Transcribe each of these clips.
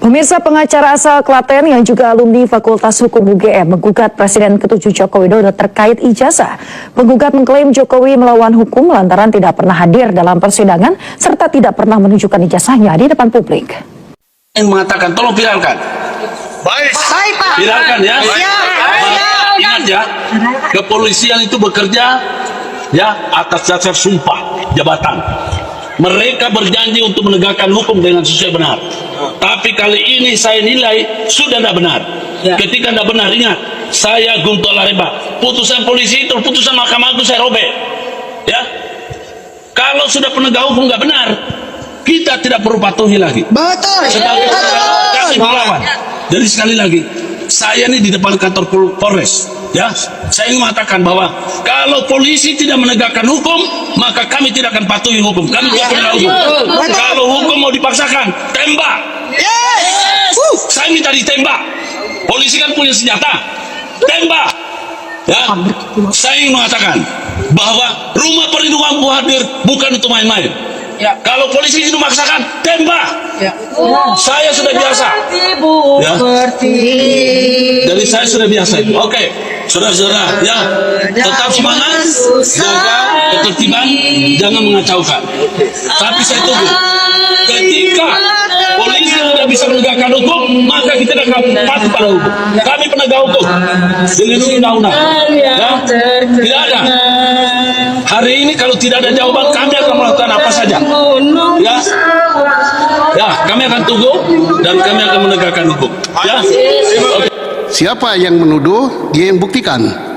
Pemirsa, pengacara asal Klaten yang juga alumni Fakultas Hukum UGM menggugat Presiden ke-7 Joko Widodo terkait ijazah. Penggugat mengklaim Jokowi melawan hukum lantaran tidak pernah hadir dalam persidangan serta tidak pernah menunjukkan ijazahnya di depan publik. Yang mengatakan tolong viralkan. Baik Pak. Viralkan ya. Ingat ya, kepolisian itu bekerja ya atas dasar sumpah jabatan. Mereka berjanji untuk menegakkan hukum dengan sesuai benar. Tapi kali ini saya nilai sudah tidak benar. Ketika tidak benar, ingat, saya Guntur Lareba. Putusan polisi itu, putusan Mahkamah Agung saya robek. Ya, kalau sudah penegak hukum nggak benar, kita tidak perlu patuhi lagi. Betul. Sebagai kami melawan. Jadi sekali lagi, saya ini di depan kantor Polres. Ya, saya ingin mengatakan bahwa kalau polisi tidak menegakkan hukum, maka kami tidak akan patuhi hukum. Kami tidak pernah hukum. Kalau hukum mau dipaksakan, tembak. Yes. Saya minta ditembak. Polisi kan punya senjata, tembak. Ya, saya ingin mengatakan bahwa rumah perlindungan hadir bukan untuk main-main. Ya. Kalau polisi itu memaksakan, tembak. Ya. Saya sudah biasa. Ya. Jadi saya sudah biasa. Oke, saudara-saudara, ya, tetap semangat, jaga ketertiban, jangan mengacaukan. Tapi saya tunggu. Ketika polisi tidak bisa menegakkan hukum, maka kita akan patuh pada hukum. Kami penegak hukum, dilindungi undang-undang. Ya, tidak ada. Hari ini kalau tidak ada jawaban, kami akan melakukan apa saja. Ya, ya, kami akan tunggu dan kami akan menegakkan hukum. Ya. Okay. Siapa yang menuduh, dia yang buktikan.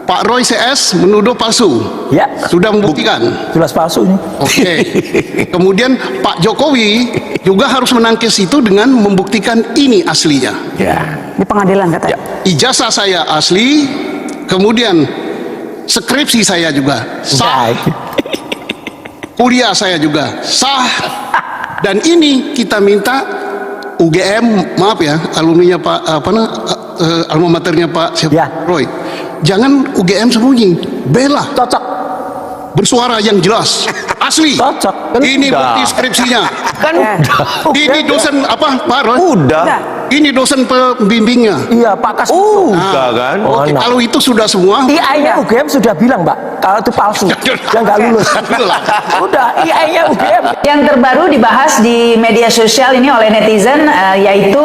Pak Roy CS menuduh palsu. Ya. Sudah membuktikan. Jelas palsu ini. Oke. Kemudian Pak Jokowi juga harus menangkis itu dengan membuktikan ini aslinya. Ya. Di pengadilan katanya. Ya. Ijazah saya asli, kemudian skripsi saya juga sah. Kuliah saya juga sah. Dan ini kita minta UGM, maaf ya, alumninya Pak alma maternya Pak ya. Roy. Jangan UGM sembunyi, bela. Cocok. Bersuara yang jelas, asli. Cocok. Ini bukti skripsinya. Kan ini dosen apa Pak Roy? Udah. Ini dosen pembimbingnya. Iya Pak Kas. Udah kan. Oke, kalau itu sudah semua. IA-nya UGM sudah bilang Mbak, kalau itu palsu, yang nggak lulus. Udah, IA-nya UGM. Yang terbaru dibahas di media sosial ini oleh netizen, yaitu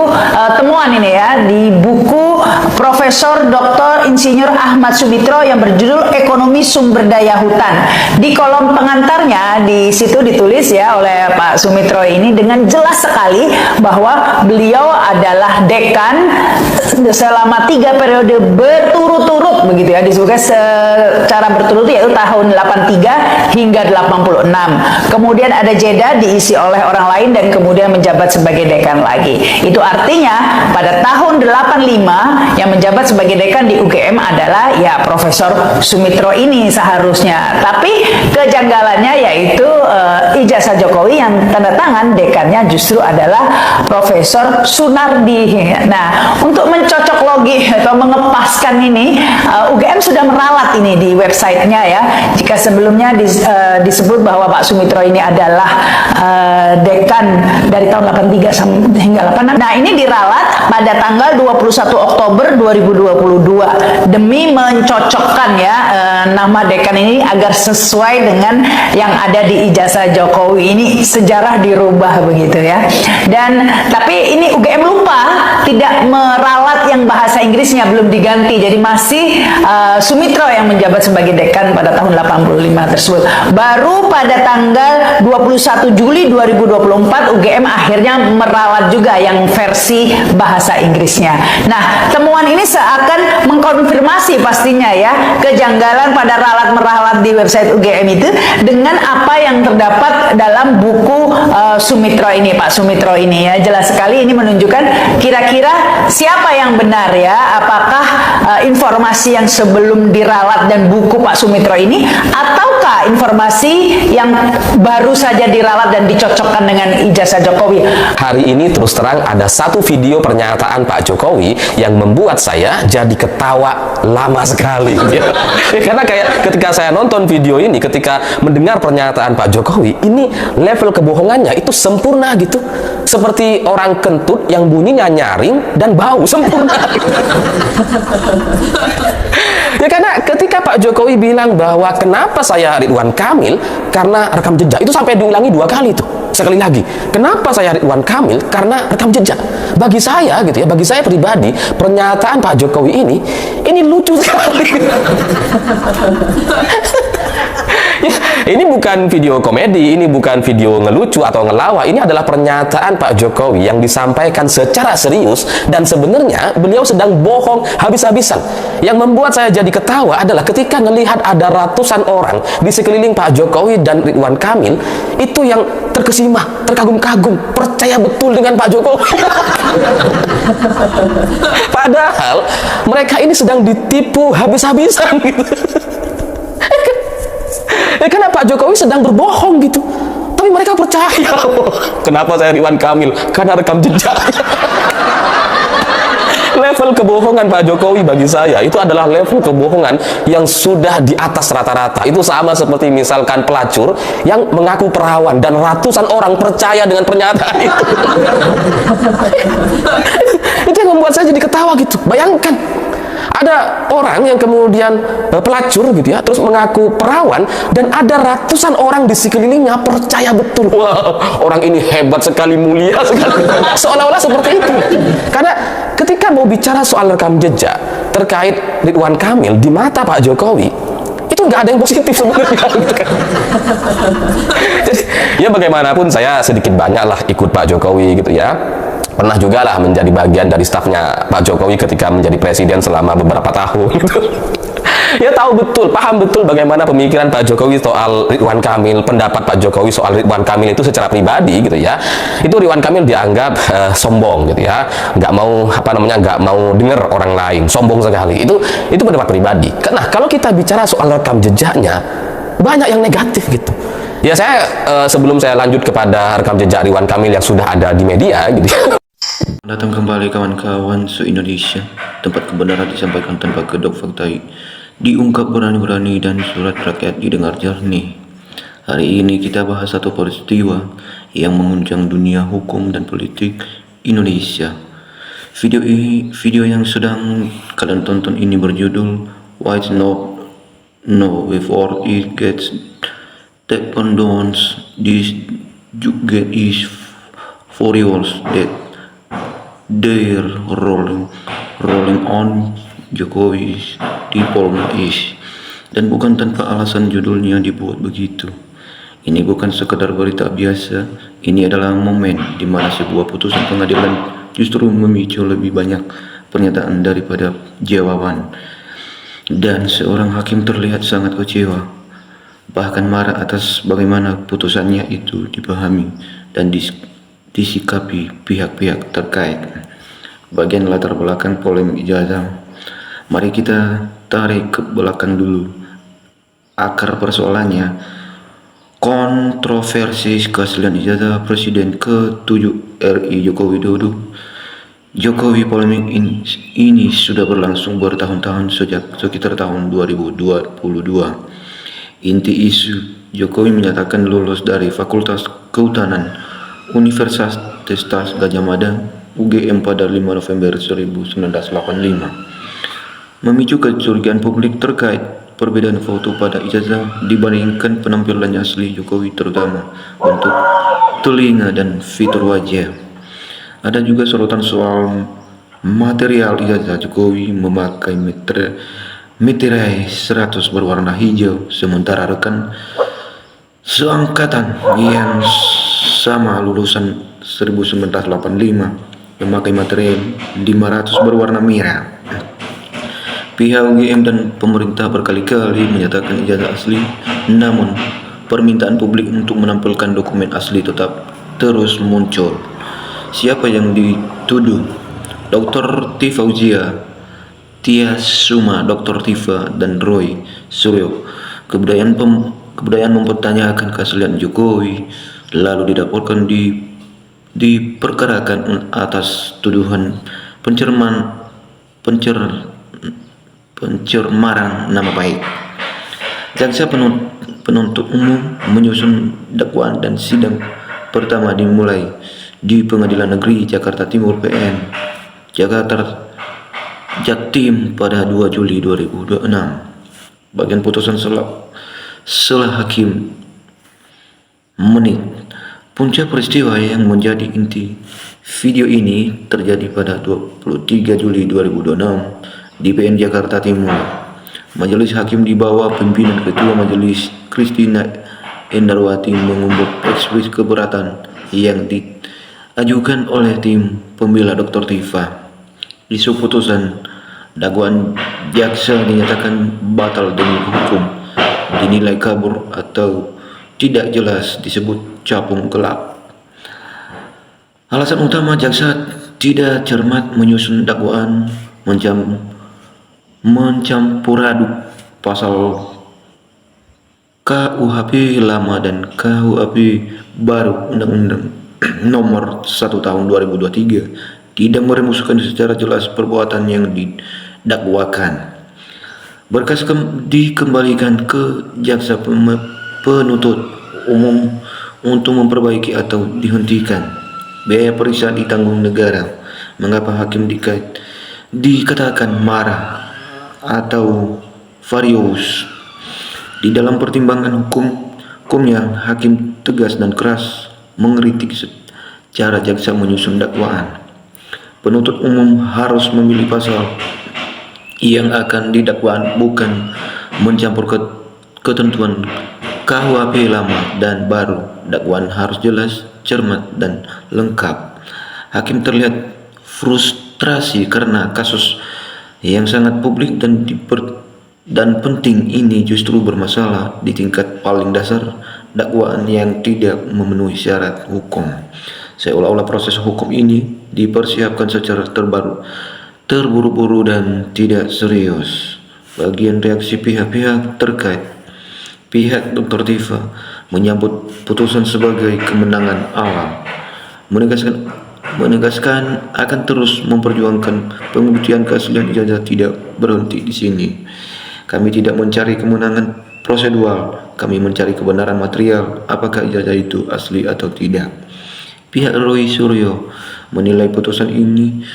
temuan ini ya di buku Profesor Dr. Insinyur Ahmad Sumitra yang berjudul Ekonomi Sumber Daya Hutan. Di kolom pengantarnya di situ ditulis ya oleh Pak Sumitra ini dengan jelas sekali bahwa beliau adalah dekan selama 3 periode berturut-turut begitu ya, disebutkan secara berturut yaitu tahun 83 hingga 86. Kemudian ada jeda diisi oleh orang lain dan kemudian menjabat sebagai dekan lagi. Itu artinya pada tahun 85 yang menjabat sebagai dekan di UGM adalah ya Profesor Sumitra ini seharusnya. Tapi kejanggalannya yaitu ijazah Jokowi yang tanda tangan dekannya justru adalah Profesor Sunardi. Nah, untuk mencocok logi atau mengepaskan ini, UGM sudah meralat ini di websitenya ya. Jika sebelumnya disebut bahwa Pak Sumitra ini adalah dekan dari tahun 83 hingga 86. Nah, ini diralat pada tanggal 21 Oktober 2022 demi mencocokkan ya nama dekan ini agar sesuai dengan yang ada di ijazah Jokowi. Ini sejarah dirubah begitu ya. Dan tapi ini UGM lupa tidak meralat yang bahasa Inggrisnya belum diganti. Jadi masih Sumitra yang menjabat sebagai dekan pada tahun 85 tersebut. Baru pada tanggal 21 Juli 2024 UGM akhirnya meralat juga yang versi bahasa Inggrisnya. Nah, temuan ini seakan mengkonfirmasi pastinya ya kejanggalan pada ralat-meralat di website UGM itu dengan apa yang terdapat dalam buku Sumitra ini, Pak Sumitra ini ya. Jelas sekali ini menunjukkan kira-kira siapa yang benar ya? Apakah informasi yang sebelum diralat dan buku Pak Sumitro ini, ataukah informasi yang baru saja diralat dan dicocokkan dengan ijazah Jokowi? Hari ini terus terang ada satu video pernyataan Pak Jokowi yang membuat saya jadi ketawa lama sekali. Karena kayak ketika saya nonton video ini, ketika mendengar pernyataan Pak Jokowi, ini level kebohongannya itu sempurna gitu. Seperti orang kentut yang bunyinya nyaring dan bau, sempurna. Ya karena ketika Pak Jokowi bilang bahwa kenapa saya Ridwan Kamil, karena rekam jejak, itu sampai diulangi 2 kali tuh. Sekali lagi, kenapa saya Ridwan Kamil? Karena rekam jejak. Bagi saya gitu ya, bagi saya pribadi, pernyataan Pak Jokowi ini lucu sekali. Ya, ini bukan video komedi, ini bukan video ngelucu atau ngelawa. Ini adalah pernyataan Pak Jokowi yang disampaikan secara serius, dan sebenarnya beliau sedang bohong habis-habisan. Yang membuat saya jadi ketawa adalah ketika melihat ada ratusan orang di sekeliling Pak Jokowi dan Ridwan Kamil itu yang terkesima, terkagum-kagum, percaya betul dengan Pak Jokowi. Padahal mereka ini sedang ditipu habis-habisan gitu. Ya karena Pak Jokowi sedang berbohong gitu, tapi mereka percaya. Kenapa saya Ridwan Kamil? Karena rekam jejak. Level kebohongan Pak Jokowi bagi saya itu adalah level kebohongan yang sudah di atas rata-rata. Itu sama seperti misalkan pelacur yang mengaku perawan dan ratusan orang percaya dengan pernyataan itu. Itu yang membuat saya jadi ketawa gitu. Bayangkan, ada orang yang kemudian pelacur gitu ya, terus mengaku perawan, dan ada ratusan orang di sekelilingnya percaya betul. Wah, orang ini hebat sekali, mulia sekali. Seolah-olah seperti itu. Karena ketika mau bicara soal rekam jejak terkait Ridwan Kamil di mata Pak Jokowi, itu nggak ada yang positif sebenarnya. Jadi ya bagaimanapun saya sedikit banyak lah ikut Pak Jokowi gitu ya. Pernah juga lah menjadi bagian dari stafnya Pak Jokowi ketika menjadi presiden selama beberapa tahun gitu. Ya tahu betul, paham betul bagaimana pemikiran Pak Jokowi soal Ridwan Kamil, pendapat Pak Jokowi soal Ridwan Kamil itu secara pribadi gitu ya. Itu Ridwan Kamil dianggap sombong gitu ya, nggak mau nggak mau dengar orang lain, sombong sekali. Itu pendapat pribadi. Nah kalau kita bicara soal rekam jejaknya, banyak yang negatif gitu. Ya saya sebelum saya lanjut kepada rekam jejak Ridwan Kamil yang sudah ada di media gitu. Datang kembali kawan-kawan se-Indonesia, tempat kebenaran disampaikan tanpa kedok faktai, diungkap berani-berani, dan surat rakyat didengar jernih. Hari ini kita bahas satu peristiwa yang mengguncang dunia hukum dan politik Indonesia. Video yang sedang kalian tonton ini berjudul Why Not No Before It Gets Taken Down. This juga is for yours that they're rolling on Jokowi's diplomacy. Dan bukan tanpa alasan judulnya dibuat begitu. Ini bukan sekedar berita biasa, ini adalah momen di mana sebuah putusan pengadilan justru memicu lebih banyak pernyataan daripada jawaban. Dan seorang hakim terlihat sangat kecewa, bahkan marah atas bagaimana putusannya itu dipahami dan disikapi pihak-pihak terkait. Bagian latar belakang polemik ijazah, mari kita tarik ke belakang dulu. Akar persoalannya, kontroversi keaslian ijazah Presiden ke-7 RI Joko Widodo. Jokowi, polemik ini sudah berlangsung bertahun-tahun sejak sekitar tahun 2022. Inti isu, Jokowi menyatakan lulus dari Fakultas Kehutanan Universitas Gadjah Mada UGM pada 5 November 1985. Memicu kecurigaan publik terkait perbedaan foto pada ijazah dibandingkan penampilannya asli Jokowi, terutama untuk telinga dan fitur wajah. Ada juga sorotan soal material ijazah. Jokowi memakai meterai 100 berwarna hijau, sementara rekan seangkatan yang sama lulusan 1985 memakai materai 500 berwarna merah. Pihak UGM dan pemerintah berkali-kali menyatakan ijazah asli, namun permintaan publik untuk menampilkan dokumen asli tetap terus muncul. Siapa yang dituduh Dr. T. Fauzia, Tia Suma, Dr. Tifa, dan Roy Suryo. Kebudayaan mempertanyakan keaslian Jokowi, lalu dilaporkan diperkarakan atas tuduhan pencemaran nama baik. Jaksa penuntut umum menyusun dakwaan dan sidang pertama dimulai di Pengadilan Negeri Jakarta Timur PN, Jakarta Jaktim pada 2 Juli 2026. Bagian putusan setelah hakim menit. Puncak peristiwa yang menjadi inti video ini terjadi pada 23 Juli 2026 di PN Jakarta Timur. Majelis hakim di bawah pimpinan Ketua Majelis Kristina Endarwati mengumpul eksplisit keberatan yang diajukan oleh tim pembela Dr. Tifa. Isu putusan dakwaan jaksa dinyatakan batal demi hukum, dinilai kabur atau tidak jelas, disebut capung gelap. Alasan utama jaksa tidak cermat menyusun dakwaan, mencampur aduk pasal KUHP lama dan KUHP baru Undang-Undang Nomor 1 Tahun 2023 tidak merumuskan secara jelas perbuatan yang didakwakan. Berkas dikembalikan ke jaksa penuntut umum untuk memperbaiki atau dihentikan. Biaya periksa ditanggung negara. Mengapa hakim dikatakan marah atau furious? Di dalam pertimbangan hukumnya, hakim tegas dan keras mengkritik cara jaksa menyusun dakwaan. Penuntut umum harus memilih pasal yang akan didakwaan, bukan mencampur ketentuan KUHP lama dan baru. Dakwaan harus jelas, cermat, dan lengkap. Hakim terlihat frustrasi karena kasus yang sangat publik dan penting ini justru bermasalah di tingkat paling dasar, dakwaan yang tidak memenuhi syarat hukum. Seolah-olah proses hukum ini dipersiapkan secara terburu-buru dan tidak serius. Bagian reaksi pihak-pihak terkait, pihak Dr. Tifa menyambut putusan sebagai kemenangan alam, menegaskan akan terus memperjuangkan pembuktian keaslian ijazah tidak berhenti di sini. Kami tidak mencari kemenangan prosedural, kami mencari kebenaran material, apakah ijazah itu asli atau tidak. Pihak Roy Suryo menilai putusan ini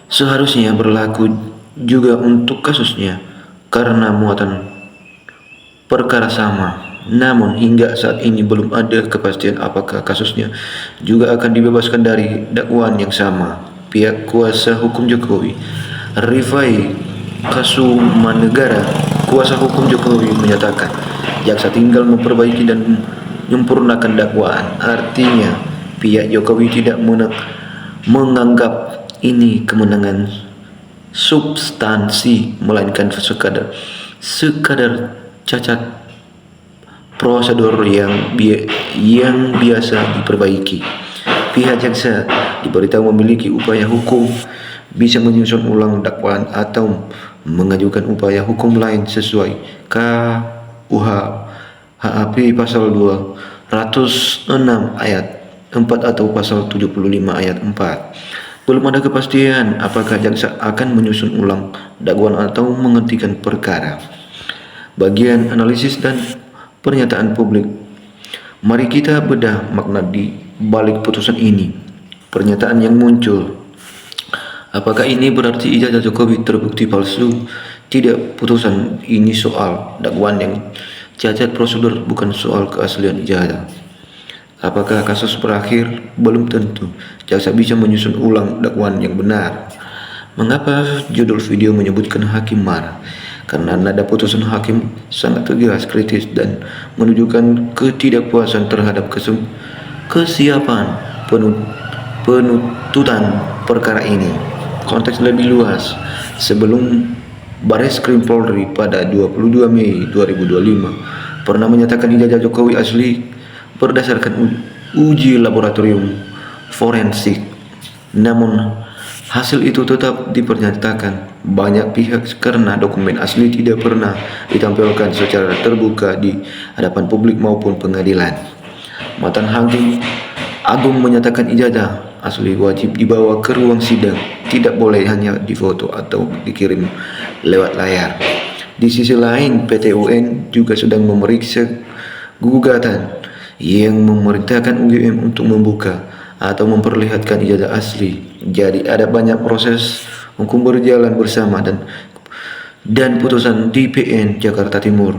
seharusnya berlaku juga untuk kasusnya karena muatan perkara sama. Namun hingga saat ini belum ada kepastian apakah kasusnya juga akan dibebaskan dari dakwaan yang sama. Pihak kuasa hukum Jokowi, Rifai Kasumanegara, kuasa hukum Jokowi, menyatakan jaksa tinggal memperbaiki dan menyempurnakan dakwaan. Artinya pihak Jokowi tidak menganggap ini kemenangan substansi, melainkan sekadar cacat prosedur yang biasa diperbaiki. Pihak jaksa diberitahu memiliki upaya hukum, bisa menyusun ulang dakwaan atau mengajukan upaya hukum lain sesuai KUHP pasal 206 ayat 4 atau pasal 75 ayat 4. Belum ada kepastian apakah jaksa akan menyusun ulang dakwaan atau menghentikan perkara. Bagian analisis dan pernyataan publik. Mari kita bedah makna di balik putusan ini. Pernyataan yang muncul. Apakah ini berarti ijazah Jokowi terbukti palsu? Tidak, putusan ini soal dakwaan yang cacat prosedur, bukan soal keaslian ijazah. Apakah kasus berakhir? Belum tentu. Jaksa bisa menyusun ulang dakwaan yang benar. Mengapa judul video menyebutkan hakim marah? Karena nada putusan hakim sangat tegas, kritis, dan menunjukkan ketidakpuasan terhadap kesiapan penuntutan perkara ini. Konteks lebih luas, sebelum Barreskrim Polri pada 22 Mei 2025 pernah menyatakan ijazah Jokowi asli berdasarkan uji laboratorium forensik. Namun Hasil itu tetap dipernyatakan banyak pihak karena dokumen asli tidak pernah ditampilkan secara terbuka di hadapan publik maupun pengadilan. Mantan Hakim Agung menyatakan ijazah asli wajib dibawa ke ruang sidang, tidak boleh hanya difoto atau dikirim lewat layar. Di sisi lain, PT UN juga sedang memeriksa gugatan yang memerintahkan UGM untuk membuka atau memperlihatkan ijazah asli. Jadi ada banyak proses hukum berjalan bersama dan putusan di PN Jakarta Timur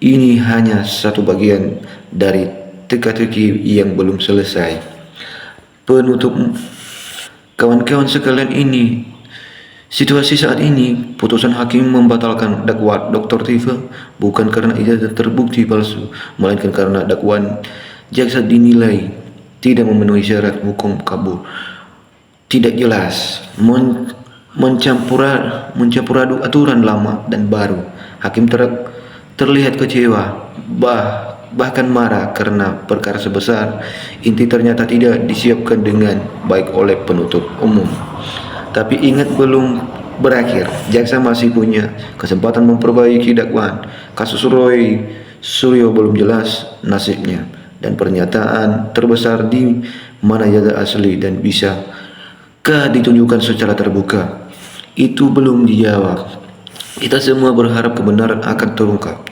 ini hanya satu bagian dari teka-teki yang belum selesai. Penutup kawan-kawan sekalian, ini situasi saat ini putusan hakim membatalkan dakwaan Dr. Tifa bukan karena ijazah terbukti palsu, melainkan karena dakwaan jaksa dinilai tidak memenuhi syarat hukum kabur, tidak jelas, mencampur aduk aturan lama dan baru. Hakim terlihat kecewa, bahkan marah karena perkara sebesar inti ternyata tidak disiapkan dengan baik oleh penuntut umum. Tapi ingat, belum berakhir. Jaksa masih punya kesempatan memperbaiki dakwaan. Kasus Roy Suryo belum jelas nasibnya, dan pernyataan terbesar di mana ijazah asli dan bisakah ditunjukkan secara terbuka itu belum dijawab. Kita semua berharap kebenaran akan terungkap.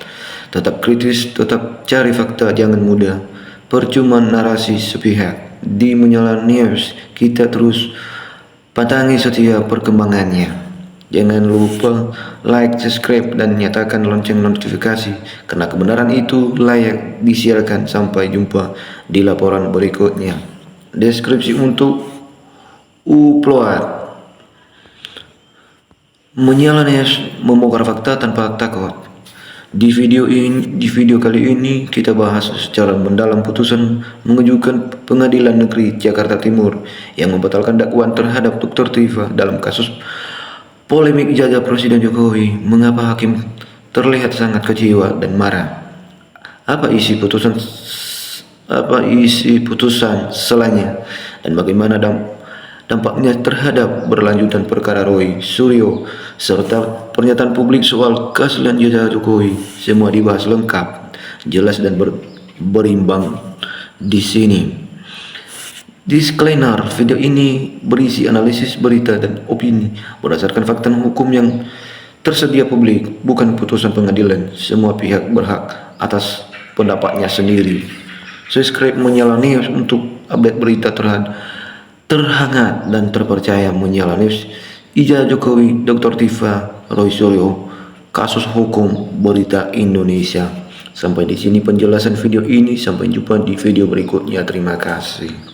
Tetap kritis, tetap cari fakta, jangan mudah percuma narasi sepihak. Di Menyala News kita terus patangi setiap perkembangannya. Jangan lupa like, subscribe, dan nyatakan lonceng notifikasi, karena kebenaran itu layak disiarkan. Sampai jumpa di laporan berikutnya. Deskripsi untuk upload. Menyala News membongkar fakta tanpa takut. Di video kali ini kita bahas secara mendalam putusan mengajukan Pengadilan Negeri Jakarta Timur yang membatalkan dakwaan terhadap Dr. Tifa dalam kasus polemik ijazah Presiden Jokowi. Mengapa hakim terlihat sangat kecewa dan marah? Apa isi putusan selanya, dan bagaimana dampaknya terhadap berlanjutan perkara Roy Suryo serta pernyataan publik soal keaslian ijazah Jokowi? Semua dibahas lengkap, jelas, dan berimbang di sini. Disclaimer, video ini berisi analisis berita dan opini berdasarkan fakta hukum yang tersedia publik, bukan putusan pengadilan. Semua pihak berhak atas pendapatnya sendiri. Subscribe Menyala News untuk update berita terhangat dan terpercaya. Menyala News, ijazah Jokowi, Dr. Tifa, Roy Suryo, kasus hukum berita Indonesia. Sampai di sini penjelasan video ini. Sampai jumpa di video berikutnya. Terima kasih.